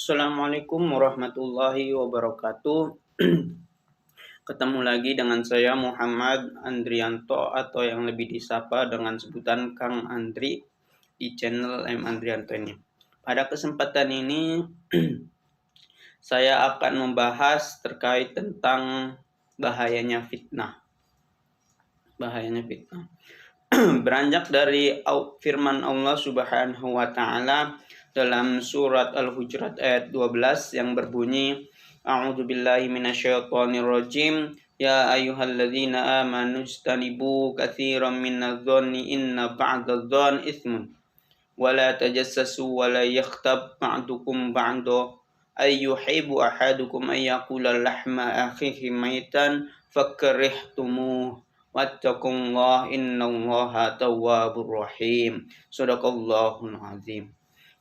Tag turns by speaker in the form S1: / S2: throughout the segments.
S1: Assalamualaikum warahmatullahi wabarakatuh. Ketemu lagi dengan saya Muhammad Andrianto atau yang lebih disapa dengan sebutan Kang Andri di channel M Andrianto ini. Pada kesempatan ini saya akan membahas terkait tentang bahayanya fitnah. Bahayanya fitnah. Beranjak dari firman Allah Subhanahu wa taala dalam surat Al-Hujurat ayat 12 yang berbunyi A'udzubillahi minasyaitonirrajim ya ayyuhalladzina amanu ijtanibu katsiran minadh-dhanni inna ba'dadh-dhanni itsmun wa la tajassasu wa la yaghtab ba'dukum ba'da ayyuhibbu ahadukum ay yaqula lahma akhihi maitan fakarihtumuh wattaqullaha innallaha tawwabur rahim. Shadaqallahul azim.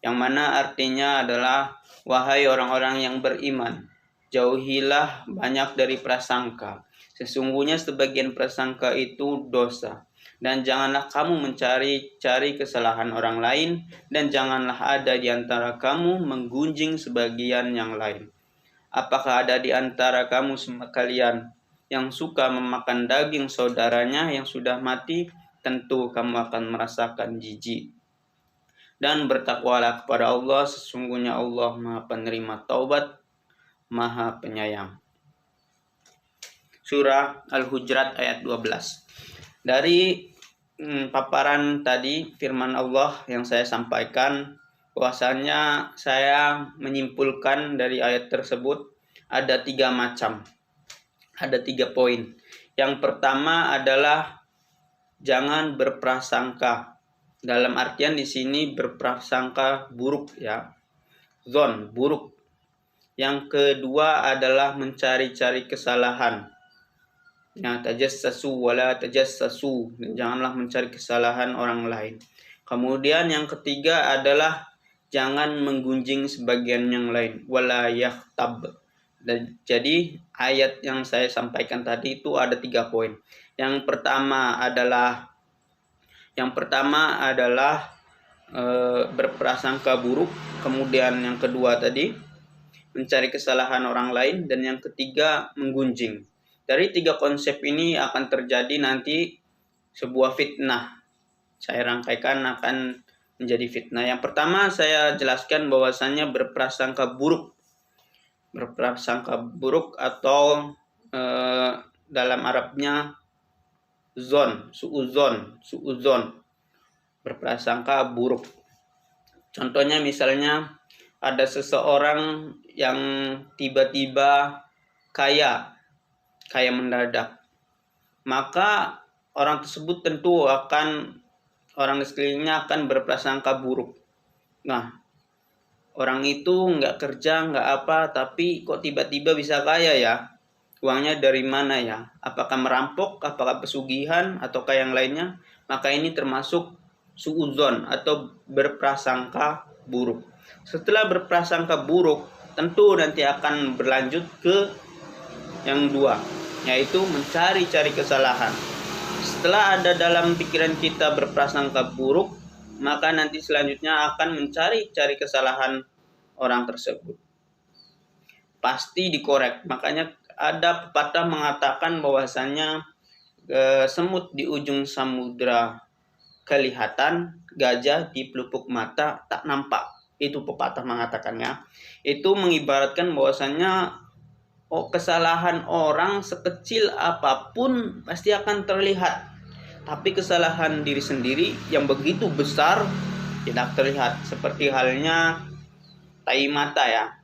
S1: Yang mana artinya adalah wahai orang-orang yang beriman, jauhilah banyak dari prasangka. Sesungguhnya sebagian prasangka itu dosa. Dan janganlah kamu mencari-cari kesalahan orang lain, dan janganlah ada di antara kamu menggunjing sebagian yang lain. Apakah ada di antara kamu sekalian yang suka memakan daging saudaranya yang sudah mati? Tentu kamu akan merasakan jijik. Dan bertakwalah kepada Allah, sesungguhnya Allah Maha Penerima Taubat, Maha Penyayang. Surah Al-Hujurat ayat 12. Dari paparan tadi firman Allah yang saya sampaikan, bahwasanya saya menyimpulkan dari ayat tersebut ada 3 macam. Ada 3 poin. Yang pertama adalah jangan berprasangka. Dalam artian di sini berprasangka buruk ya. Zon, buruk. Yang kedua adalah mencari-cari kesalahan. Ya, tajassasu wala tajassasu. Janganlah mencari kesalahan orang lain. Kemudian yang ketiga adalah jangan menggunjing sebagian yang lain. Wala yaghtab. Jadi ayat yang saya sampaikan tadi itu ada 3 poin. Yang pertama adalah berprasangka buruk. Kemudian yang kedua tadi mencari kesalahan orang lain, dan yang ketiga menggunjing. Dari 3 konsep ini akan terjadi nanti sebuah fitnah. Saya rangkaikan akan menjadi fitnah. Yang pertama saya jelaskan bahwasannya berprasangka buruk. Berprasangka buruk atau dalam Arabnya su'uzon. Berprasangka buruk. Contohnya misalnya ada seseorang yang tiba-tiba kaya mendadak. Maka orang tersebut tentu orang di sekelilingnya akan berprasangka buruk. Nah, orang itu nggak kerja, nggak apa, tapi kok tiba-tiba bisa kaya ya? Uangnya dari mana ya? Apakah merampok, apakah pesugihan, ataukah yang lainnya? Maka ini termasuk su'udzon atau berprasangka buruk. Setelah berprasangka buruk, tentu nanti akan berlanjut ke yang 2, yaitu mencari-cari kesalahan. Setelah ada dalam pikiran kita berprasangka buruk, maka nanti selanjutnya akan mencari-cari kesalahan orang tersebut. Pasti dikorek. Makanya ada pepatah mengatakan bahwasannya semut di ujung samudra kelihatan, gajah di pelupuk mata tak nampak. Itu pepatah mengatakannya. Itu mengibaratkan bahwasannya kesalahan orang sekecil apapun pasti akan terlihat. Tapi kesalahan diri sendiri yang begitu besar tidak terlihat. Seperti halnya tai mata ya.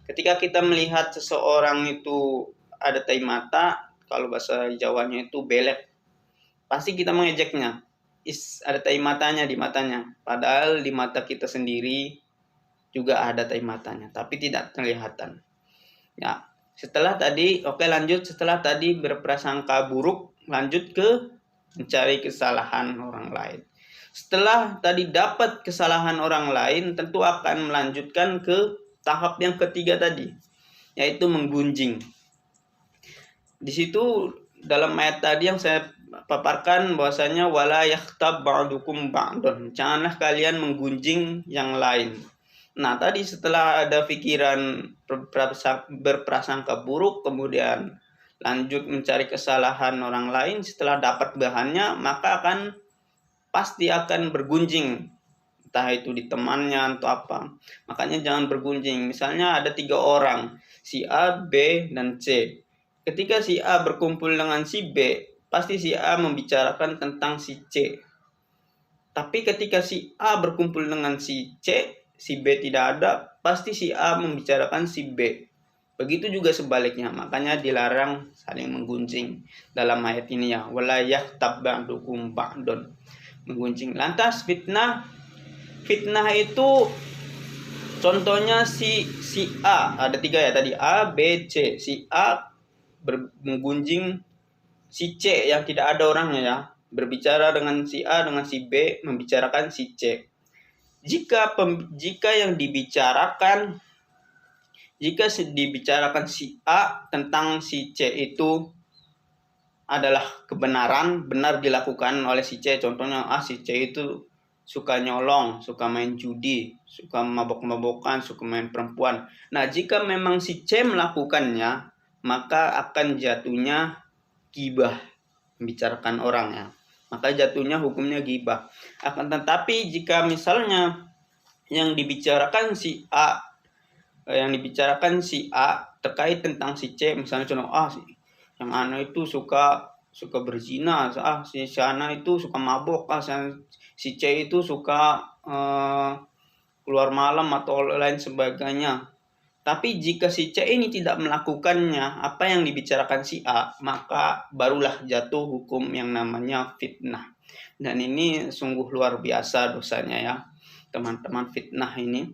S1: Ketika kita melihat seseorang itu ada tai mata, kalau bahasa Jawanya itu belek, pasti kita mengejeknya. Ada tai matanya di matanya. Padahal di mata kita sendiri juga ada tai matanya, tapi tidak kelihatan. Ya, setelah tadi berprasangka buruk, lanjut ke mencari kesalahan orang lain. Setelah tadi dapat kesalahan orang lain, tentu akan melanjutkan ke tahap yang ketiga tadi, yaitu menggunjing. Di situ dalam ayat tadi yang saya paparkan bahwasanya wala yaghtab ba'dukum ba'dun. Janganlah kalian menggunjing yang lain. Nah, tadi setelah ada pikiran berprasangka buruk, kemudian lanjut mencari kesalahan orang lain, setelah dapat bahannya, maka pasti akan bergunjing, entah itu di temannya atau apa. Makanya jangan bergunjing. Misalnya ada 3 orang, si A, B, dan C. Ketika si A berkumpul dengan si B, pasti si A membicarakan tentang si C. Tapi ketika si A berkumpul dengan si C, si B tidak ada, pasti si A membicarakan si B. Begitu juga sebaliknya, makanya dilarang saling menggunjing dalam ayat ini ya. Wala yaghtab ba'dukum ba'dun. Menggunjing. Lantas fitnah itu contohnya si A, ada 3 ya tadi, A, B, C. Si A menggunjing si C yang tidak ada orangnya ya, berbicara dengan si A, dengan si B, membicarakan si C. Jika yang dibicarakan si A tentang si C itu adalah kebenaran, benar dilakukan oleh si C. Contohnya, si C itu suka nyolong, suka main judi, suka mabok-mabokan, suka main perempuan. Nah, jika memang si C melakukannya, maka akan jatuhnya gibah, membicarakan orang ya. Maka jatuhnya hukumnya gibah. Akan tetapi jika misalnya yang dibicarakan si A terkait tentang si C, misalnya contoh, yang anak itu suka berzina, si sana itu suka mabok, si C itu suka keluar malam atau lain sebagainya. Tapi jika si C ini tidak melakukannya apa yang dibicarakan si A, maka barulah jatuh hukum yang namanya fitnah. Dan ini sungguh luar biasa dosanya ya, teman-teman, fitnah ini.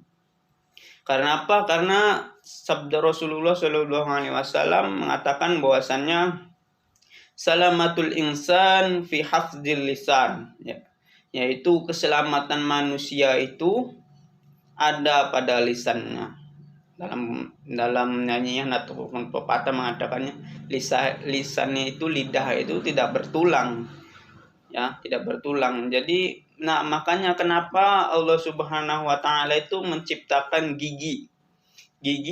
S1: Karena apa? Karena sabda Rasulullah SAW mengatakan bahwasannya salamatul insan fi hafdzil lisan, ya, yaitu keselamatan manusia itu ada pada lisannya. Dalam nyanyian atau pepatah mengatakannya, lisannya itu, lidah itu tidak bertulang, ya, tidak bertulang. Jadi makanya kenapa Allah Subhanahu wa taala itu menciptakan gigi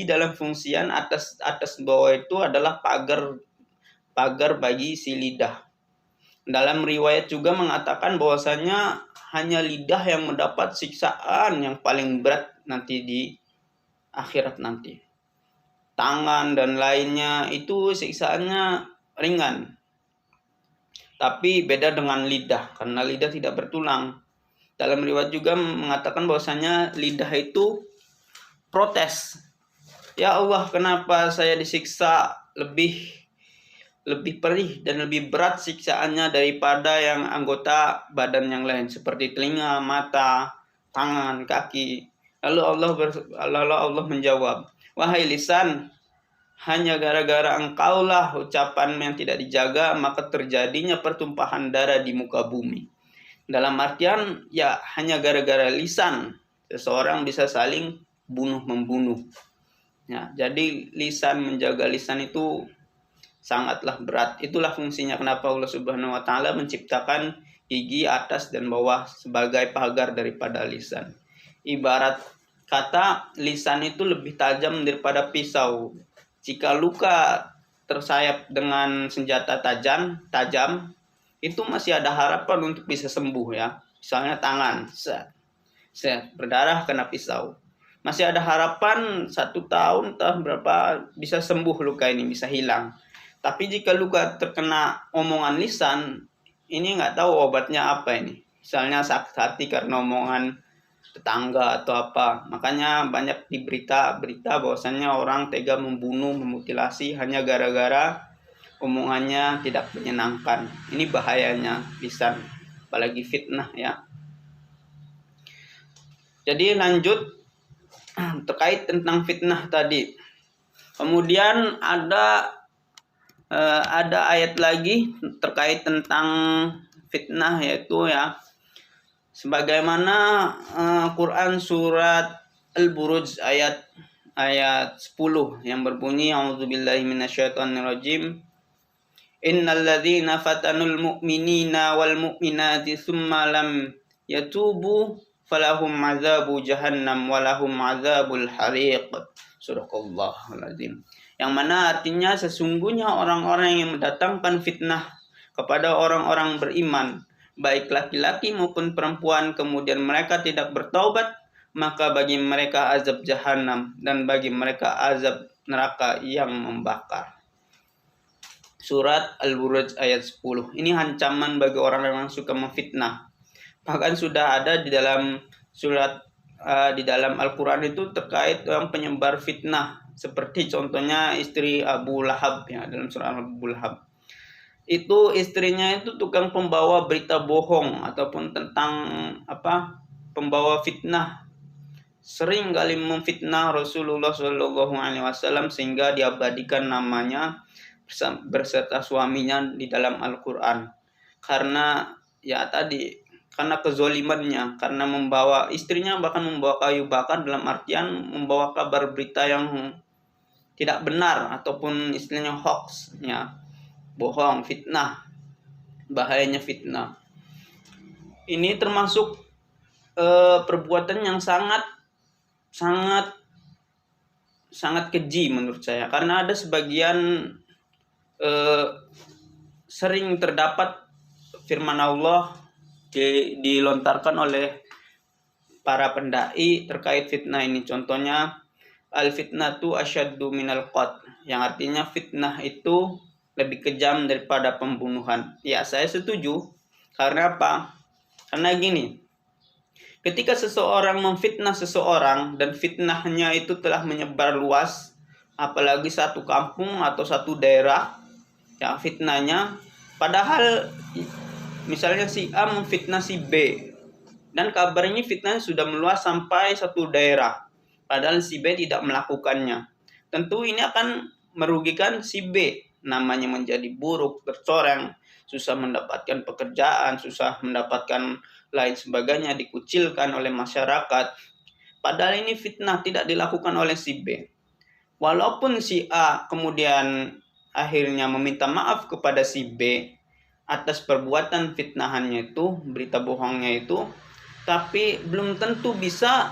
S1: dalam fungsian atas bawah itu adalah pagar bagi si lidah. Dalam riwayat juga mengatakan bahwasanya hanya lidah yang mendapat siksaan yang paling berat nanti di akhirat nanti. Tangan dan lainnya itu siksaannya ringan. Tapi beda dengan lidah, karena lidah tidak bertulang. Dalam riwayat juga mengatakan bahwasanya lidah itu protes. Ya Allah, kenapa saya disiksa lebih perih dan lebih berat siksaannya daripada yang anggota badan yang lain seperti telinga, mata, tangan, kaki. Lalu Allah menjawab, wahai lisan, hanya gara-gara engkaulah ucapan yang tidak dijaga maka terjadinya pertumpahan darah di muka bumi. Dalam artian ya hanya gara-gara lisan seseorang bisa saling bunuh-membunuh. Ya, jadi menjaga lisan itu sangatlah berat. Itulah fungsinya kenapa Allah Subhanahu wa taala menciptakan gigi atas dan bawah sebagai pagar daripada lisan. Ibarat kata, lisan itu lebih tajam daripada pisau. Jika luka tersayap dengan senjata tajam, itu masih ada harapan untuk bisa sembuh ya. Misalnya tangan, berdarah kena pisau. Masih ada harapan 1 tahun atau berapa bisa sembuh luka ini, bisa hilang. Tapi jika luka terkena omongan lisan, ini nggak tahu obatnya apa ini. Misalnya sakit hati karena omongan tetangga atau apa. Makanya banyak di berita bahwasannya orang tega membunuh, memutilasi hanya gara-gara omongannya tidak menyenangkan. Ini bahayanya lisan, apalagi fitnah ya. Jadi lanjut terkait tentang fitnah tadi. Kemudian ada ayat lagi terkait tentang fitnah, yaitu ya sebagaimana Quran surat Al-Buruj ayat 10 yang berbunyi, a'udzubillahi minasyaitonirrajim, innal ladzina fatanul mu'minina wal mu'minati tsumma lam yatubu falahum azabu jahannam walahum azabul hariq. Surahallahul azim. Yang mana artinya sesungguhnya orang-orang yang mendatangkan fitnah kepada orang-orang beriman, baik laki-laki maupun perempuan, kemudian mereka tidak bertaubat, maka bagi mereka azab jahanam dan bagi mereka azab neraka yang membakar. Surat Al-Buruj ayat 10. Ini ancaman bagi orang yang suka memfitnah. Bahkan sudah ada di dalam surat di dalam Al-Quran itu terkait yang penyebar fitnah. Seperti contohnya istri Abu Lahab ya, dalam surah Abu Lahab. Itu istrinya itu tukang pembawa berita bohong ataupun tentang pembawa fitnah. Sering kali memfitnah Rasulullah SAW sehingga diabadikan namanya berserta suaminya di dalam Al-Quran. Karena karena kezolimannya, karena membawa istrinya bahkan membawa kayu bakar, dalam artian membawa kabar berita yang tidak benar ataupun istilahnya hoax ya, bohong, fitnah. Bahayanya fitnah ini termasuk perbuatan yang sangat keji menurut saya, karena ada sebagian sering terdapat firman Allah dilontarkan oleh para pendai terkait fitnah ini. Contohnya al-fitnatu asyaddu minal qatl, yang artinya fitnah itu lebih kejam daripada pembunuhan. Ya, saya setuju. Karena apa? Karena gini, ketika seseorang memfitnah seseorang dan fitnahnya itu telah menyebar luas, apalagi satu kampung atau satu daerah, ya fitnahnya, padahal misalnya si A memfitnah si B dan kabarnya fitnah sudah meluas sampai satu daerah, padahal si B tidak melakukannya. Tentu ini akan merugikan si B, namanya menjadi buruk, tercoreng, susah mendapatkan pekerjaan, susah mendapatkan lain sebagainya, dikucilkan oleh masyarakat. Padahal ini fitnah tidak dilakukan oleh si B. Walaupun si A kemudian akhirnya meminta maaf kepada si B atas perbuatan fitnahannya itu, berita bohongnya itu, tapi belum tentu bisa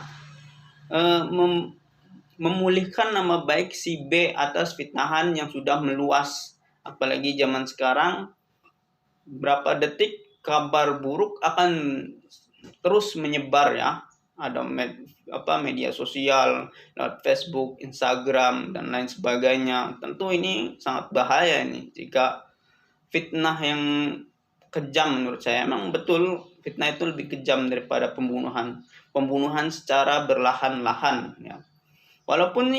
S1: memulihkan nama baik si B atas fitnahan yang sudah meluas. Apalagi zaman sekarang, berapa detik kabar buruk akan terus menyebar ya. Ada media sosial, Facebook, Instagram, dan lain sebagainya. Tentu ini sangat bahaya ini jika fitnah yang kejam menurut saya. Emang betul fitnah itu lebih kejam daripada pembunuhan. Pembunuhan secara berlahan-lahan ya. Walaupun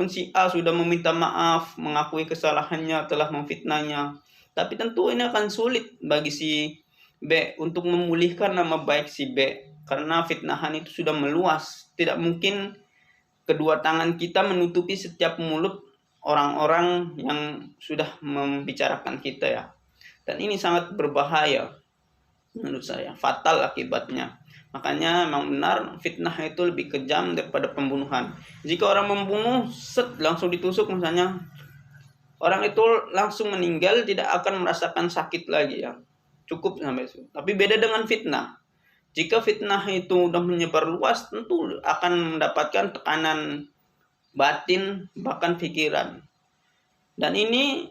S1: si A sudah meminta maaf, mengakui kesalahannya telah memfitnahnya, tapi tentu ini akan sulit bagi si B untuk memulihkan nama baik si B, karena fitnahan itu sudah meluas. Tidak mungkin kedua tangan kita menutupi setiap mulut orang-orang yang sudah membicarakan kita ya. Dan ini sangat berbahaya menurut saya, fatal akibatnya. Makanya memang benar fitnah itu lebih kejam daripada pembunuhan. Jika orang membunuh, langsung ditusuk misalnya, orang itu langsung meninggal, tidak akan merasakan sakit lagi ya. Cukup sampai itu. Tapi beda dengan fitnah. Jika fitnah itu sudah menyebar luas, tentu akan mendapatkan tekanan batin, bahkan pikiran. Dan ini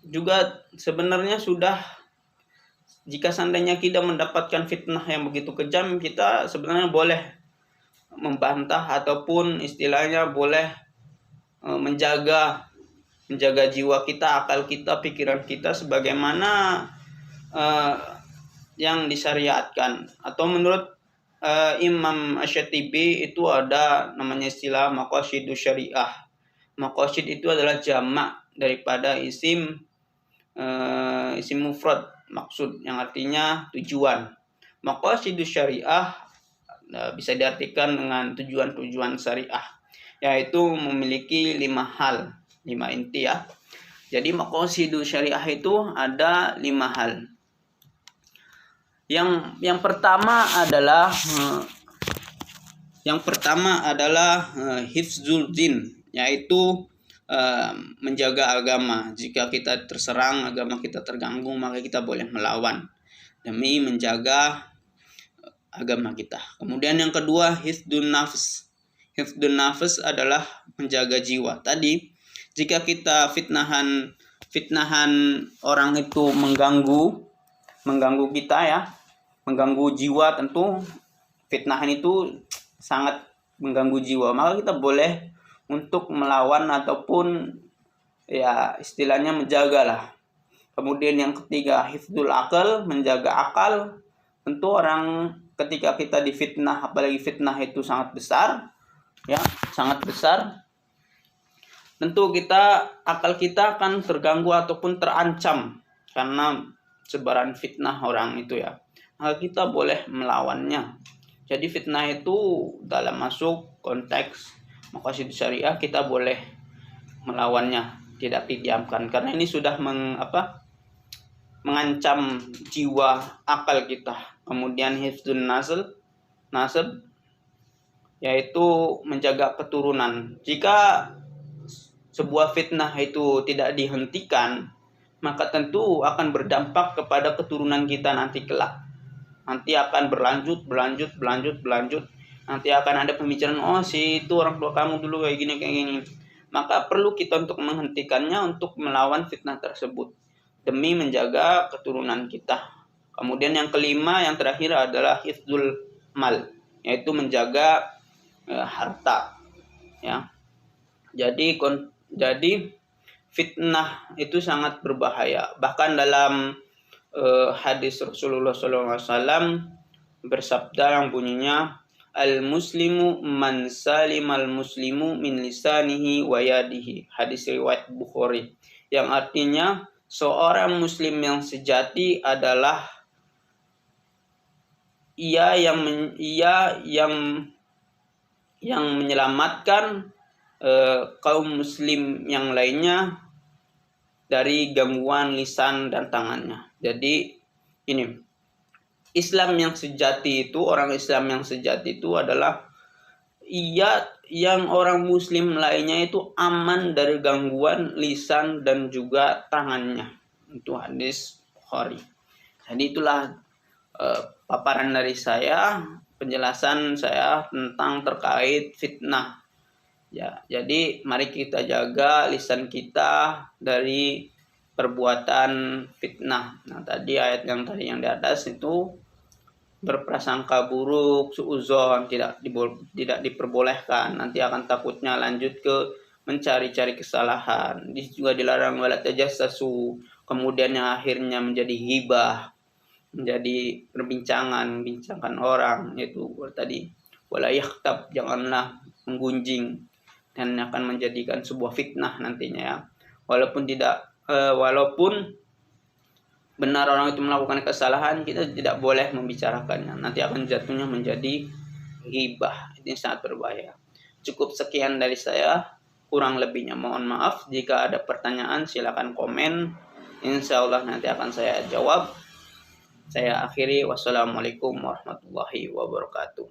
S1: juga sebenarnya sudah, jika seandainya kita mendapatkan fitnah yang begitu kejam, kita sebenarnya boleh membantah ataupun istilahnya boleh menjaga jiwa kita, akal kita, pikiran kita sebagaimana yang disyariatkan. Atau menurut Imam Asy-Syatibi itu ada namanya istilah maqasidus syariah. Maqasid itu adalah jamak daripada isim mufrad, maksud, yang artinya tujuan. Maqasidus syariah bisa diartikan dengan tujuan-tujuan syariah, yaitu memiliki 5 hal, 5 inti ya. Jadi maqasidus syariah itu ada 5 hal. Yang pertama adalah hifzul din, yaitu menjaga agama. Jika kita terserang, agama kita terganggu, maka kita boleh melawan demi menjaga agama kita. Kemudian yang kedua, hifdun nafs. Hifdun nafs adalah menjaga jiwa. Tadi jika kita fitnahan orang itu mengganggu kita ya, mengganggu jiwa, tentu fitnahan itu sangat mengganggu jiwa, maka kita boleh untuk melawan ataupun ya istilahnya menjagalah. Kemudian yang ketiga, hifdzul akal, menjaga akal. Tentu orang ketika kita difitnah, apalagi fitnah itu sangat besar ya, sangat besar, tentu akal kita akan terganggu ataupun terancam karena sebaran fitnah orang itu ya. Maka kita boleh melawannya. Jadi fitnah itu dalam masuk konteks maqasid syariah kita boleh melawannya, tidak didiamkan, karena ini sudah mengancam jiwa akal kita. Kemudian hifdzun nasab yaitu menjaga keturunan. Jika sebuah fitnah itu tidak dihentikan, maka tentu akan berdampak kepada keturunan kita nanti kelak. Nanti akan berlanjut. Nanti akan ada pembicaraan, oh si itu orang tua kamu dulu kayak gini. Maka perlu kita untuk menghentikannya, untuk melawan fitnah tersebut demi menjaga keturunan kita. Kemudian yang kelima, yang terakhir adalah hifdzul mal, yaitu menjaga harta ya. Jadi fitnah itu sangat berbahaya. Bahkan dalam hadis Rasulullah SAW bersabda yang bunyinya, al-muslimu man salimal muslimu min lisanihi wa yadihi. Hadis riwayat Bukhari, yang artinya seorang muslim yang sejati adalah ia yang menyelamatkan kaum muslim yang lainnya dari gangguan lisan dan tangannya. Jadi ini Islam yang sejati itu, orang Islam yang sejati itu adalah ia yang orang muslim lainnya itu aman dari gangguan lisan dan juga tangannya. Itu hadis Bukhari. Jadi itulah paparan dari saya, penjelasan saya tentang terkait fitnah. Ya, jadi mari kita jaga lisan kita dari perbuatan fitnah. Nah, tadi ayat yang di atas itu berprasangka buruk, suudzon, tidak diperbolehkan. Nanti akan takutnya lanjut ke mencari-cari kesalahan. Di juga dilarang wala tajassasu, kemudian yang akhirnya menjadi ghibah, menjadi bincangkan orang, itu tadi wala yakhtab, janganlah menggunjing, dan akan menjadikan sebuah fitnah nantinya ya. Walaupun benar orang itu melakukan kesalahan, kita tidak boleh membicarakannya, nanti akan jatuhnya menjadi ghibah. Ini sangat berbahaya. Cukup sekian dari saya, kurang lebihnya mohon maaf. Jika ada pertanyaan silakan komen, insya Allah nanti akan saya jawab. Saya akhiri, wassalamualaikum warahmatullahi wabarakatuh.